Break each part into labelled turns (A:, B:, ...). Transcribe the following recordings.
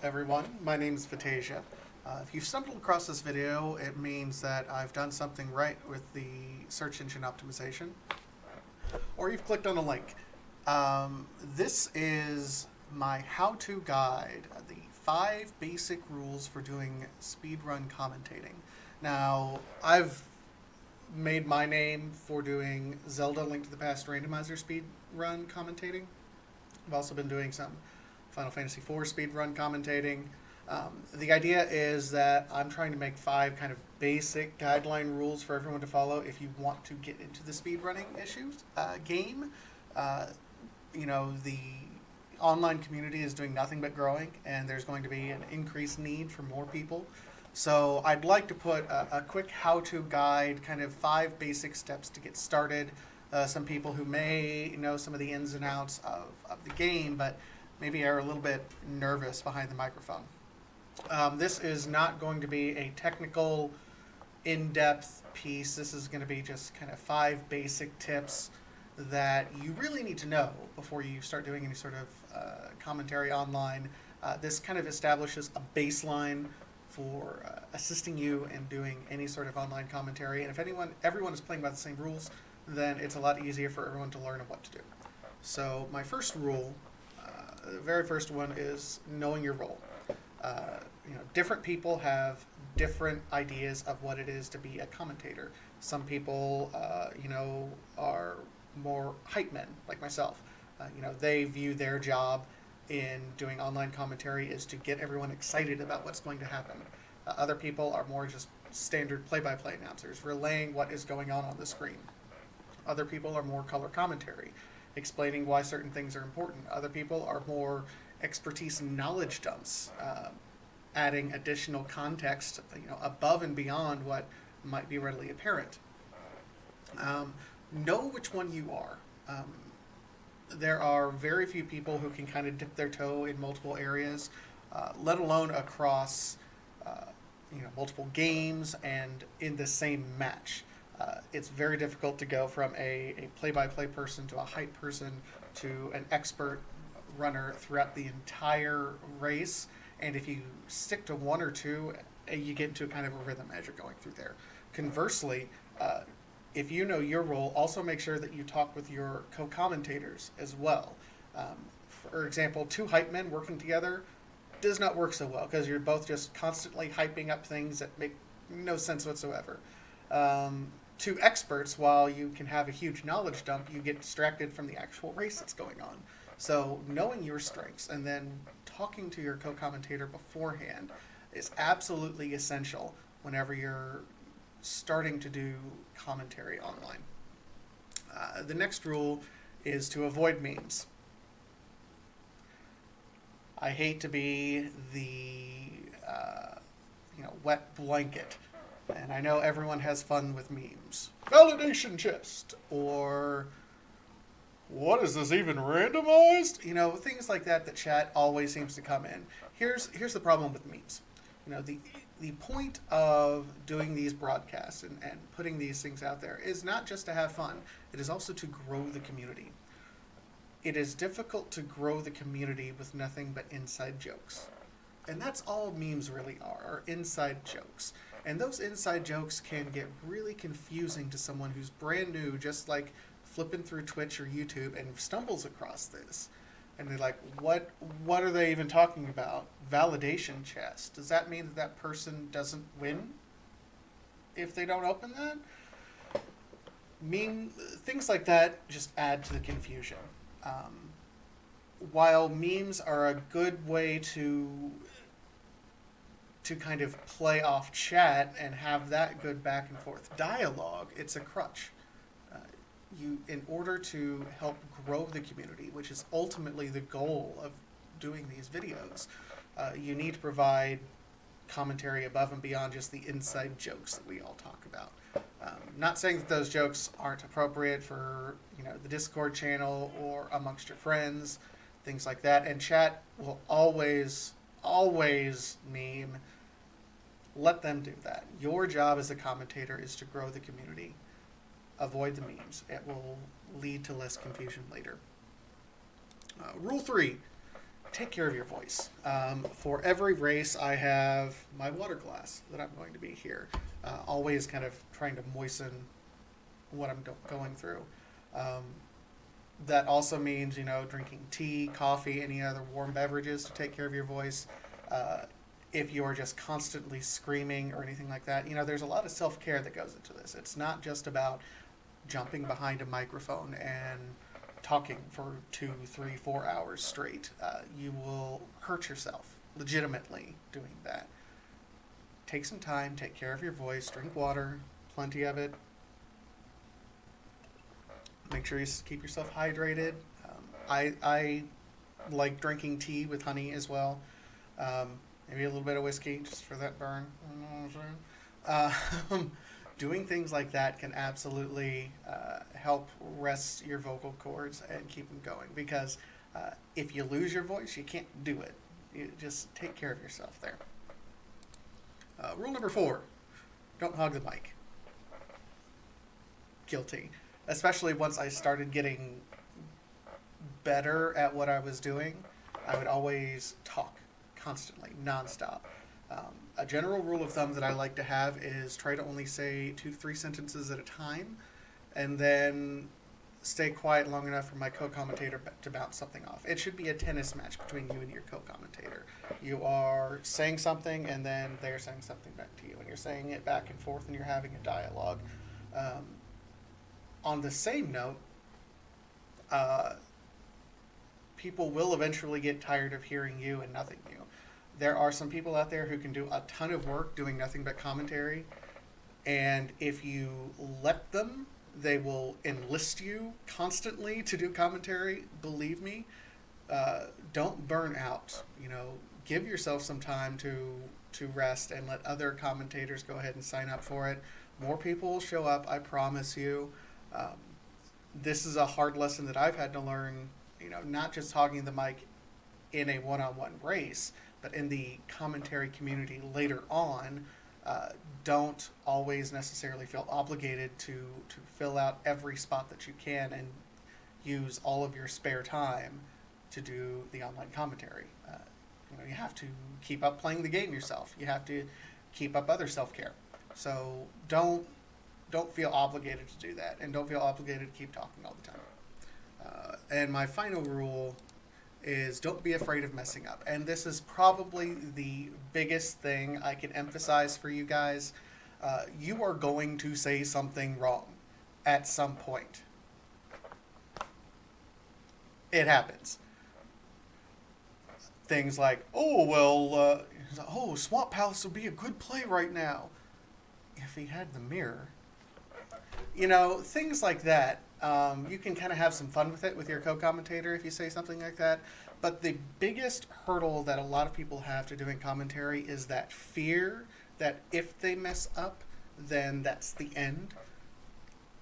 A: everyone? My name is Vitasia. If you've stumbled across this video, it means that I've done something right with the search engine optimization, or you've clicked on a link. This is my how-to guide, the 5 basic rules for doing speedrun commentating. Now, I've made my name for doing Zelda Link to the Past randomizer speedrun commentating. I've also been doing some Final Fantasy IV speedrun commentating. The idea is that I'm trying to make 5 kind of basic guideline rules for everyone to follow if you want to get into the speedrunning game. The online community is doing nothing but growing, and there's going to be an increased need for more people. So I'd like to put a quick how-to guide, kind of 5 basic steps to get started. Some people who may know some of the ins and outs of the game, but maybe are a little bit nervous behind the microphone. This is not going to be a technical, in-depth piece. This is going to be just kind of 5 basic tips that you really need to know before you start doing any sort of commentary online. This kind of establishes a baseline for assisting you in doing any sort of online commentary. And if everyone is playing by the same rules, then it's a lot easier for everyone to learn what to do. So my first rule, the very first one, is knowing your role. Different people have different ideas of what it is to be a commentator. Some people, are more hype men, like myself. They view their job in doing online commentary is to get everyone excited about what's going to happen. Other people are more just standard play-by-play announcers, relaying what is going on the screen. Other people are more color commentary, explaining why certain things are important. Other people are more expertise and knowledge dumps, adding additional context, above and beyond what might be readily apparent. Know which one you are. There are very few people who can kind of dip their toe in multiple areas, let alone across multiple games and in the same match. It's very difficult to go from a play-by-play person to a hype person to an expert runner throughout the entire race. And if you stick to one or two, you get into kind of a rhythm as you're going through there. Conversely, if you know your role, also make sure that you talk with your co-commentators as well. For example, 2 hype men working together does not work so well because you're both just constantly hyping up things that make no sense whatsoever. 2 experts, while you can have a huge knowledge dump, you get distracted from the actual race that's going on. So knowing your strengths and then talking to your co-commentator beforehand is absolutely essential whenever you're starting to do commentary online. The next rule is to avoid memes. I hate to be the wet blanket, and I know everyone has fun with memes. Validation chest, or what is this, even randomized? Things like that chat always seems to come in. Here's the problem with memes. The point of doing these broadcasts and putting these things out there is not just to have fun. It is also to grow the community. It is difficult to grow the community with nothing but inside jokes. And that's all memes really are inside jokes. And those inside jokes can get really confusing to someone who's brand new, just like flipping through Twitch or YouTube and stumbles across this. And they're like, what are they even talking about? Validation chest. Does that mean that person doesn't win if they don't open that? Things like that just add to the confusion. While memes are a good way to kind of play off chat and have that good back and forth dialogue, it's a crutch. In order to help grow the community, which is ultimately the goal of doing these videos, you need to provide commentary above and beyond just the inside jokes that we all talk about. Not saying that those jokes aren't appropriate for the Discord channel or amongst your friends, things like that. And chat will always meme. Let them do that. Your job as a commentator is to grow the community. Avoid the memes. It will lead to less confusion later. Rule 3, take care of your voice. For every race, I have my water glass that I'm going to be here, always kind of trying to moisten what I'm going through. That also means, drinking tea, coffee, any other warm beverages to take care of your voice. If you're just constantly screaming or anything like that, there's a lot of self-care that goes into this. It's not just about jumping behind a microphone and talking for 2, 3, 4 hours straight. You will hurt yourself legitimately doing that. Take some time, take care of your voice, drink water, plenty of it. Make sure you keep yourself hydrated. I like drinking tea with honey as well. Maybe a little bit of whiskey just for that burn. Doing things like that can absolutely help rest your vocal cords and keep them going. Because if you lose your voice, you can't do it. You just take care of yourself there. Rule number 4, don't hog the mic. Guilty. Especially once I started getting better at what I was doing, I would always talk constantly, nonstop. A general rule of thumb that I like to have is try to only say 2 to 3 sentences at a time, and then stay quiet long enough for my co-commentator to bounce something off. It should be a tennis match between you and your co-commentator. You are saying something, and then they're saying something back to you, and you're saying it back and forth, and you're having a dialogue. On the same note, people will eventually get tired of hearing you and nothing new. There are some people out there who can do a ton of work doing nothing but commentary, and if you let them, they will enlist you constantly to do commentary. Believe me, don't burn out. Give yourself some time to rest and let other commentators go ahead and sign up for it. More people will show up, I promise you. This is a hard lesson that I've had to learn, not just hogging the mic in a one-on-one race, but in the commentary community later on. Don't always necessarily feel obligated to fill out every spot that you can and use all of your spare time to do the online commentary. You have to keep up playing the game yourself. You have to keep up other self-care. So don't feel obligated to do that, and don't feel obligated to keep talking all the time. And my final rule is don't be afraid of messing up. And this is probably the biggest thing I can emphasize for you guys. You are going to say something wrong at some point. It happens. Things like, Swamp Palace would be a good play right now if he had the mirror. Things like that. You can kind of have some fun with it with your co-commentator if you say something like that. But the biggest hurdle that a lot of people have to doing commentary is that fear that if they mess up, then that's the end.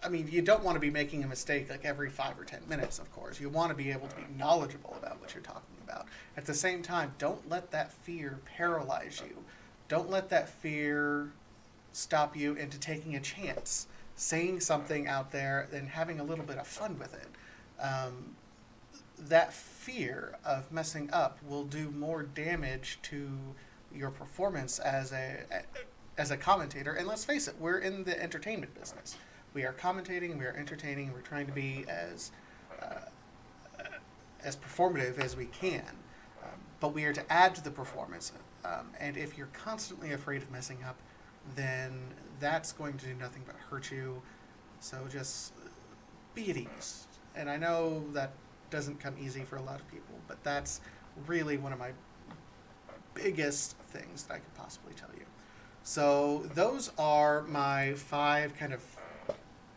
A: I mean, you don't want to be making a mistake like every 5 or 10 minutes, of course. You want to be able to be knowledgeable about what you're talking about. At the same time, don't let that fear paralyze you. Don't let that fear stop you into taking a chance, saying something out there, and having a little bit of fun with it. That fear of messing up will do more damage to your performance as a commentator. And let's face it, we're in the entertainment business. We are commentating, we are entertaining, we're trying to be as performative as we can. But we are to add to the performance. And if you're constantly afraid of messing up, then that's going to do nothing but hurt you. So just be at ease. And I know that doesn't come easy for a lot of people, but that's really one of my biggest things that I could possibly tell you. So those are my 5 kind of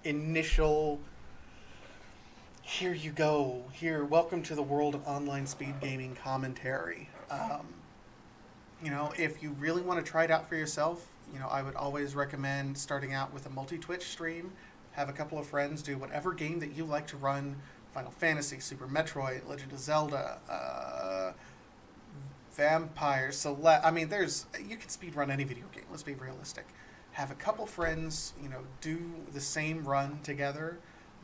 A: initial, here you go, welcome to the world of online speed gaming commentary. If you really want to try it out for yourself, I would always recommend starting out with a multi-Twitch stream. Have a couple of friends do whatever game that you like to run. Final Fantasy, Super Metroid, Legend of Zelda, Vampire, Celeste. I mean, you can speedrun any video game. Let's be realistic. Have a couple friends, do the same run together,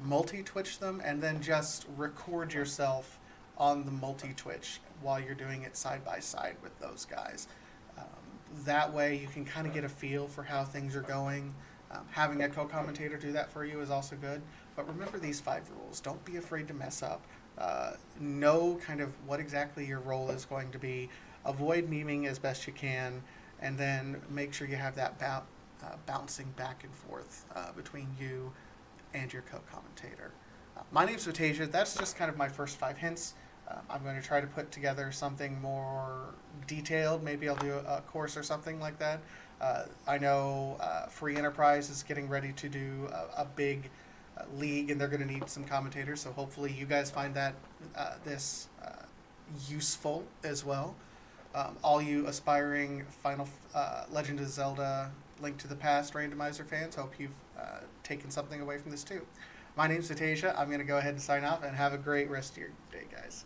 A: multi-Twitch them, and then just record yourself on the multi-Twitch while you're doing it side by side with those guys. That way you can kind of get a feel for how things are going. Having a co-commentator do that for you is also good. But remember these 5 rules. Don't be afraid to mess up. Know kind of what exactly your role is going to be. Avoid memeing as best you can. And then make sure you have that bouncing back and forth between you and your co-commentator. My name's Vitasia. That's just kind of my first 5 hints. I'm going to try to put together something more detailed. Maybe I'll do a course or something like that. I know Free Enterprise is getting ready to do a big league, and they're going to need some commentators. So hopefully you guys find that this useful as well. All you aspiring Final Legend of Zelda Link to the Past randomizer fans, hope you've taken something away from this too. My name's Vitasia. I'm going to go ahead and sign off, and have a great rest of your day, guys.